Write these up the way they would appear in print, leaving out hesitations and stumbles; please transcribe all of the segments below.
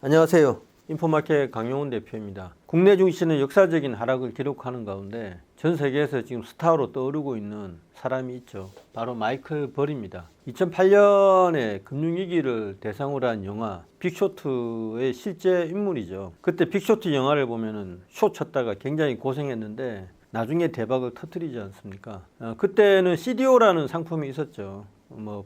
안녕하세요. 인포마켓 강용훈 대표입니다. 국내 증시는 역사적인 하락을 기록하는 가운데 전 세계에서 지금 스타로 떠오르고 있는 사람이 있죠. 바로 마이클 벌입니다. 2008년에 금융위기를 대상으로 한 영화 빅쇼트의 실제 인물이죠. 그때 빅쇼트 영화를 보면은 쇼 쳤다가 굉장히 고생했는데 나중에 대박을 터뜨리지 않습니까? 그때는 CDO라는 상품이 있었죠.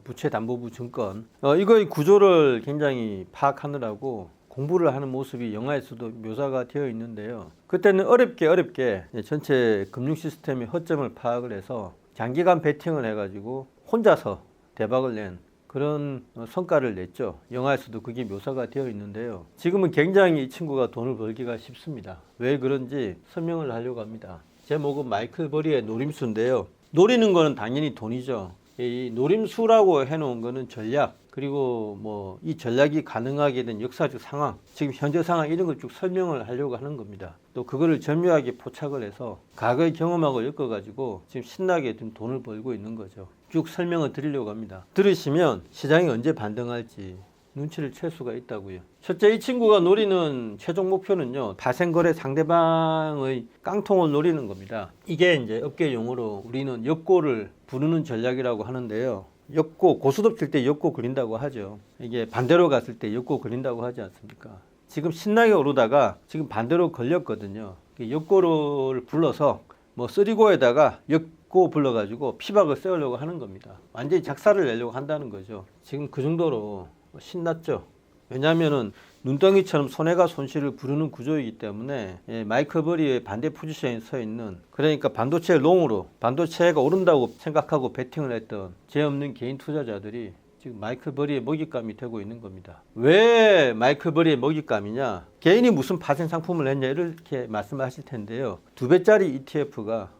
부채담보부 증권. 이거의 구조를 굉장히 파악하느라고 공부를 하는 모습이 영화에서도 묘사가 되어 있는데요. 그때는 어렵게 전체 금융 시스템의 허점을 파악을 해서 장기간 베팅을 해가지고 혼자서 대박을 낸 그런 성과를 냈죠. 영화에서도 그게 묘사가 되어 있는데요. 지금은 굉장히 이 친구가 돈을 벌기가 쉽습니다. 왜 그런지 설명을 하려고 합니다. 제목은 마이클 버리의 노림수인데요. 노리는 거는 당연히 돈이죠. 이 노림수라고 해놓은 거는 전략, 그리고 이 전략이 가능하게 된 역사적 상황, 지금 현재 상황 이런 걸 쭉 설명을 하려고 하는 겁니다. 또 그거를 절묘하게 포착을 해서 과거의 경험하고 엮어가지고 지금 신나게 좀 돈을 벌고 있는 거죠. 쭉 설명을 드리려고 합니다. 들으시면 시장이 언제 반등할지 눈치를 챌 수가 있다고요. 첫째, 이 친구가 노리는 최종 목표는요, 파생거래 상대방의 깡통을 노리는 겁니다. 이게 이제 업계 용어로 우리는 역고를 부르는 전략이라고 하는데요. 역고, 고스톱 칠 때 역고 그린다고 하죠. 이게 반대로 갔을 때 역고 그린다고 하지 않습니까? 지금 신나게 오르다가 지금 반대로 걸렸거든요. 역고를 불러서 쓰리고에다가 역고 불러가지고 피박을 세우려고 하는 겁니다. 완전히 작사를 내려고 한다는 거죠. 지금 그 정도로 신났죠. 왜냐하면은 눈덩이처럼 손해가 손실을 부르는 구조이기 때문에 마이클 버리의 반대 포지션에 서 있는, 그러니까 반도체를 롱으로 반도체가 오른다고 생각하고 베팅을 했던 죄 없는 개인 투자자들이 지금 마이클 버리의 먹잇감이 되고 있는 겁니다. 왜 마이클 버리의 먹잇감이냐? 개인이 무슨 파생 상품을 했냐 이렇게 말씀하실 텐데요. 2배짜리 ETF가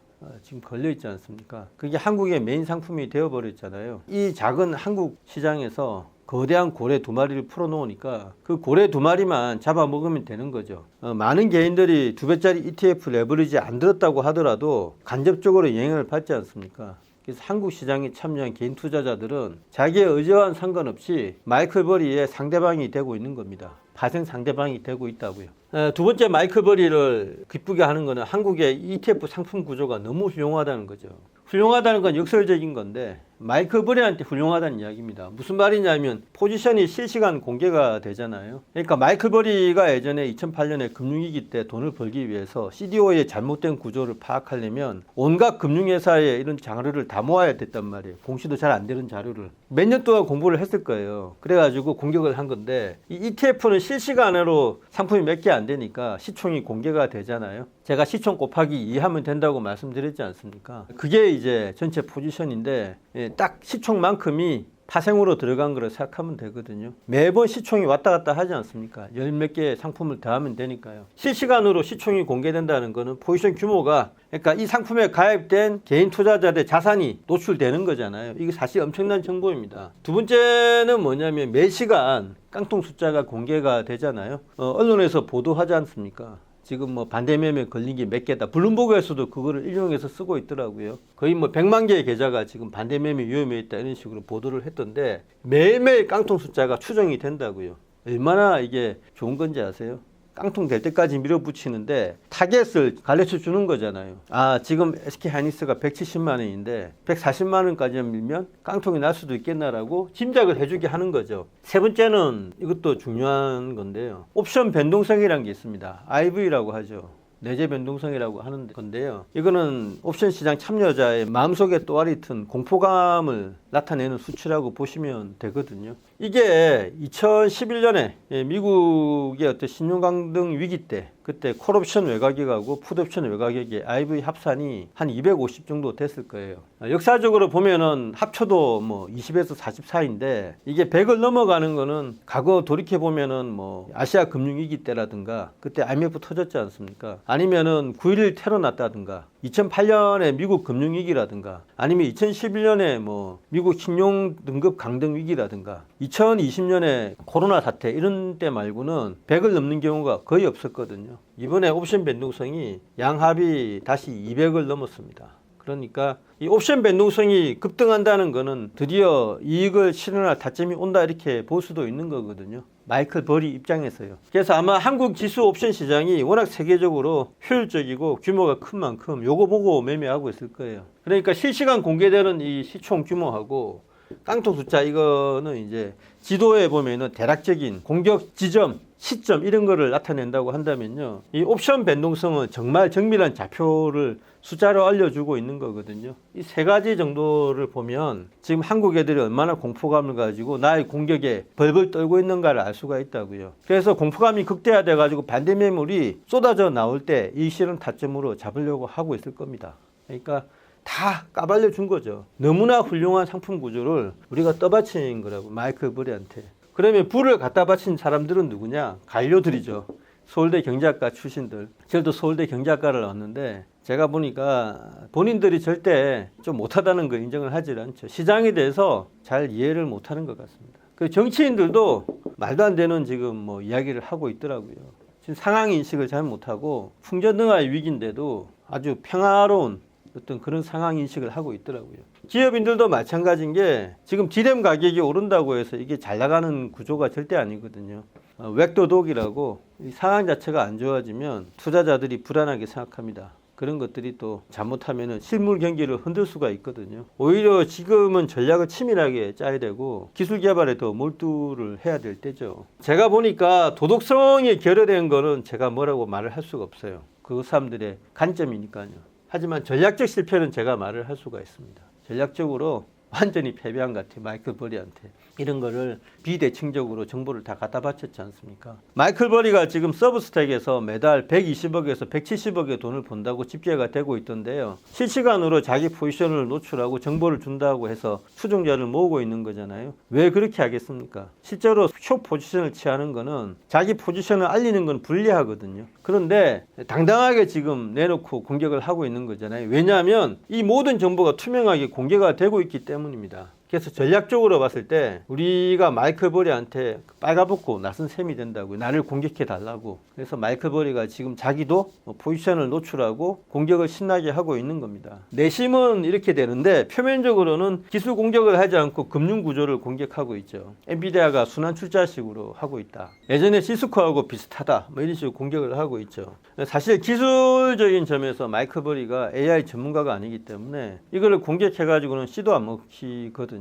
지금 걸려 있지 않습니까? 그게 한국의 메인 상품이 되어버렸잖아요. 이 작은 한국 시장에서 거대한 고래 2마리를 풀어놓으니까 그 고래 2마리만 잡아먹으면 되는 거죠. 많은 개인들이 2배짜리 ETF 레버리지 안 들었다고 하더라도 간접적으로 영향을 받지 않습니까? 그래서 한국 시장에 참여한 개인 투자자들은 자기의 의지와는 상관없이 마이클 버리의 상대방이 되고 있는 겁니다. 파생 상대방이 되고 있다고요. 두 번째, 마이클 버리를 기쁘게 하는 것은 한국의 ETF 상품 구조가 너무 훌륭하다는 거죠. 훌륭하다는 건 역설적인 건데 마이클 버리한테 훌륭하다는 이야기입니다. 무슨 말이냐면 포지션이 실시간 공개가 되잖아요. 그러니까 마이클 버리가 예전에 2008년에 금융위기 때 돈을 벌기 위해서 CDO의 잘못된 구조를 파악하려면 온갖 금융회사의 이런 자료를 다 모아야 됐단 말이에요. 공시도 잘 안 되는 자료를 몇 년 동안 공부를 했을 거예요. 그래가지고 공격을 한 건데, 이 ETF는 실시간으로 상품이 몇 개 안 되니까 시총이 공개가 되잖아요. 제가 시총 곱하기 2 하면 된다고 말씀드렸지 않습니까? 그게 이제 전체 포지션인데 딱 시총만큼이 파생으로 들어간 거를 생각하면 되거든요. 매번 시총이 왔다 갔다 하지 않습니까? 열 몇 개의 상품을 더하면 되니까요. 실시간으로 시총이 공개된다는 거는 포지션 규모가, 그러니까 이 상품에 가입된 개인 투자자들의 자산이 노출되는 거잖아요. 이게 사실 엄청난 정보입니다. 두 번째는 뭐냐면 매시간 깡통 숫자가 공개가 되잖아요. 언론에서 보도하지 않습니까? 지금 반대 매매 걸린 게 몇 개다. 블룸버그에서도 그거를 인용해서 쓰고 있더라고요. 거의 100만 개의 계좌가 지금 반대 매매 위험에 있다 이런 식으로 보도를 했던데 매일매일 깡통 숫자가 추정이 된다고요. 얼마나 이게 좋은 건지 아세요? 깡통 될 때까지 밀어붙이는데 타겟을 가르쳐 주는 거잖아요. 지금 SK하이닉스가 170만 원인데 140만 원까지만 밀면 깡통이 날 수도 있겠나라고 짐작을 해주게 하는 거죠. 세 번째는 이것도 중요한 건데요. 옵션 변동성이라는 게 있습니다. IV라고 하죠. 내재 변동성이라고 하는 건데요. 이거는 옵션 시장 참여자의 마음속에 또아리 튼 공포감을 나타내는 수치라고 보시면 되거든요. 이게 2011년에 미국의 어떤 신용 강등 위기 때, 그때 콜옵션 외곽액하고 풋옵션 외곽액의 IV 합산이 한 250 정도 됐을 거예요. 역사적으로 보면은 합쳐도 20에서 40 사이인데 이게 100을 넘어가는 거는 과거 돌이켜 보면은 아시아 금융위기 때라든가 그때 IMF 터졌지 않습니까? 아니면은 9.11 테러 났다든가 2008년에 미국 금융위기라든가 아니면 2011년에 미국 신용 등급 강등 위기라든가 2020년에 코로나 사태 이런 때 말고는 100을 넘는 경우가 거의 없었거든요. 이번에 옵션 변동성이 양합이 다시 200을 넘었습니다. 그러니까 이 옵션 변동성이 급등한다는 것은 드디어 이익을 실현할 타점이 온다 이렇게 볼 수도 있는 거거든요. 마이클 버리 입장에서요. 그래서 아마 한국 지수 옵션 시장이 워낙 세계적으로 효율적이고 규모가 큰 만큼 요거 보고 매매하고 있을 거예요. 그러니까 실시간 공개되는 이 시총 규모하고 깡통 숫자 이거는 이제 지도에 보면은 대략적인 공격 지점, 시점 이런 거를 나타낸다고 한다면요. 이 옵션 변동성은 정말 정밀한 좌표를 숫자로 알려주고 있는 거거든요. 이 세 가지 정도를 보면 지금 한국 애들이 얼마나 공포감을 가지고 나의 공격에 벌벌 떨고 있는가를 알 수가 있다고요. 그래서 공포감이 극대화돼 가지고 반대 매물이 쏟아져 나올 때 이 실현 타점으로 잡으려고 하고 있을 겁니다. 그러니까 다 까발려 준 거죠. 너무나 훌륭한 상품 구조를 우리가 떠받친 거라고, 마이클 버리한테. 그러면 부를 갖다 바친 사람들은 누구냐? 관료들이죠. 서울대 경제학과 출신들. 저도 서울대 경제학과를 나왔는데 제가 보니까 본인들이 절대 좀 못하다는 거 인정을 하지 않죠. 시장에 대해서 잘 이해를 못하는 것 같습니다. 그 정치인들도 말도 안 되는 지금 뭐 이야기를 하고 있더라고요. 지금 상황 인식을 잘 못하고 풍전등화의 위기인데도 아주 평화로운 어떤 그런 상황 인식을 하고 있더라고요. 기업인들도 마찬가지인 게 지금 디램 가격이 오른다고 해서 이게 잘 나가는 구조가 절대 아니거든요. 웩도독이라고 이 상황 자체가 안 좋아지면 투자자들이 불안하게 생각합니다. 그런 것들이 또 잘못하면 실물 경기를 흔들 수가 있거든요. 오히려 지금은 전략을 치밀하게 짜야 되고 기술 개발에 더 몰두를 해야 될 때죠. 제가 보니까 도덕성이 결여된 거는 제가 뭐라고 말을 할 수가 없어요. 그 사람들의 관점이니까요. 하지만 전략적 실패는 제가 말을 할 수가 있습니다. 전략적으로 완전히 패배한 것 같아요. 마이클 버리한테. 이런 거를 비대칭적으로 정보를 다 갖다 바쳤지 않습니까? 마이클 버리가 지금 서브스택에서 매달 120억에서 170억의 돈을 번다고 집계가 되고 있던데요. 실시간으로 자기 포지션을 노출하고 정보를 준다고 해서 추종자를 모으고 있는 거잖아요. 왜 그렇게 하겠습니까? 실제로 숏 포지션을 취하는 거는 자기 포지션을 알리는 건 불리하거든요. 그런데 당당하게 지금 내놓고 공격을 하고 있는 거잖아요. 왜냐하면 이 모든 정보가 투명하게 공개가 되고 있기 때문입니다. 그래서 전략적으로 봤을 때 우리가 마이클 버리한테 빨가벗고 나선 셈이 된다고요. 나를 공격해 달라고. 그래서 마이클 버리가 지금 자기도 포지션을 노출하고 공격을 신나게 하고 있는 겁니다. 내심은 이렇게 되는데 표면적으로는 기술 공격을 하지 않고 금융 구조를 공격하고 있죠. 엔비디아가 순환 출자식으로 하고 있다. 예전에 시스코하고 비슷하다. 뭐 이런 식으로 공격을 하고 있죠. 사실 기술적인 점에서 마이클 버리가 AI 전문가가 아니기 때문에 이거를 공격해가지고는 씨도 안 먹히거든요.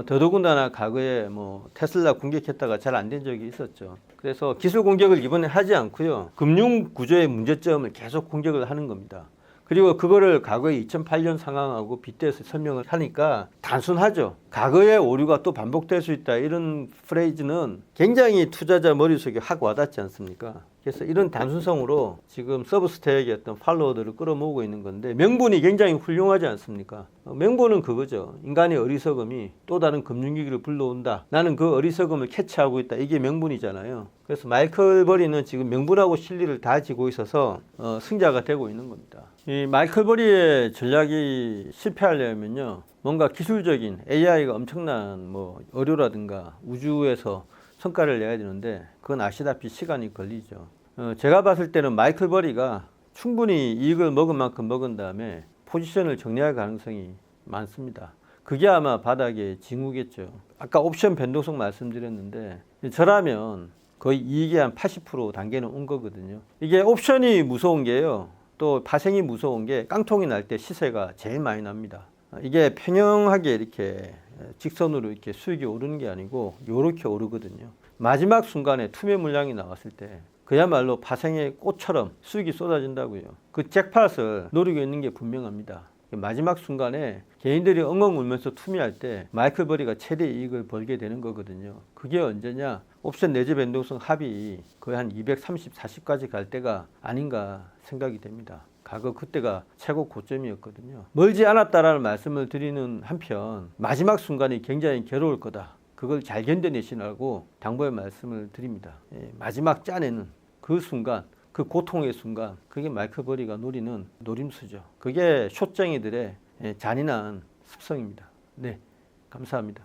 더더군다나 과거에 뭐 테슬라 공격했다가 잘 안 된 적이 있었죠. 그래서 기술 공격을 이번에 하지 않고요. 금융 구조의 문제점을 계속 공격을 하는 겁니다. 그리고 그거를 과거의 2008년 상황하고 빗대서 설명을 하니까 단순하죠. 과거의 오류가 또 반복될 수 있다. 이런 프레이즈는 굉장히 투자자 머릿속에 확 와닿지 않습니까? 그래서 이런 단순성으로 지금 서브스택의 어떤 팔로워들을 끌어모으고 있는 건데 명분이 굉장히 훌륭하지 않습니까? 명분은 그거죠. 인간의 어리석음이 또 다른 금융위기를 불러온다. 나는 그 어리석음을 캐치하고 있다. 이게 명분이잖아요. 그래서 마이클 버리는 지금 명분하고 실리를 다 지고 있어서 승자가 되고 있는 겁니다. 이 마이클 버리의 전략이 실패하려면요. 뭔가 기술적인 AI가 엄청난 뭐 어류라든가 우주에서 성과를 내야 되는데 그건 아시다시피 시간이 걸리죠. 제가 봤을 때는 마이클 버리가 충분히 이익을 먹은 만큼 먹은 다음에 포지션을 정리할 가능성이 많습니다. 그게 아마 바닥의 징후겠죠. 아까 옵션 변동성 말씀드렸는데 저라면 거의 이익의 한 80% 단계는 온 거거든요. 이게 옵션이 무서운 게요. 또 파생이 무서운 게 깡통이 날 때 시세가 제일 많이 납니다. 이게 평형하게 이렇게 직선으로 이렇게 수익이 오르는 게 아니고 이렇게 오르거든요. 마지막 순간에 투매 물량이 나왔을 때 그야말로 파생의 꽃처럼 수익이 쏟아진다고요. 그 잭팟을 노리고 있는 게 분명합니다. 마지막 순간에 개인들이 엉엉 울면서 투매할 때 마이클 버리가 최대 이익을 벌게 되는 거거든요. 그게 언제냐? 옵션 내재 변동성 합이 거의 한 230, 40까지 갈 때가 아닌가 생각이 됩니다. 과거 그때가 최고 고점이었거든요. 멀지 않았다라는 말씀을 드리는 한편 마지막 순간이 굉장히 괴로울 거다. 그걸 잘 견뎌내시라고 당부의 말씀을 드립니다. 마지막 짜내는 그 순간, 그 고통의 순간, 그게 마이클 버리가 노리는 노림수죠. 그게 숏쟁이들의 잔인한 습성입니다. 네, 감사합니다.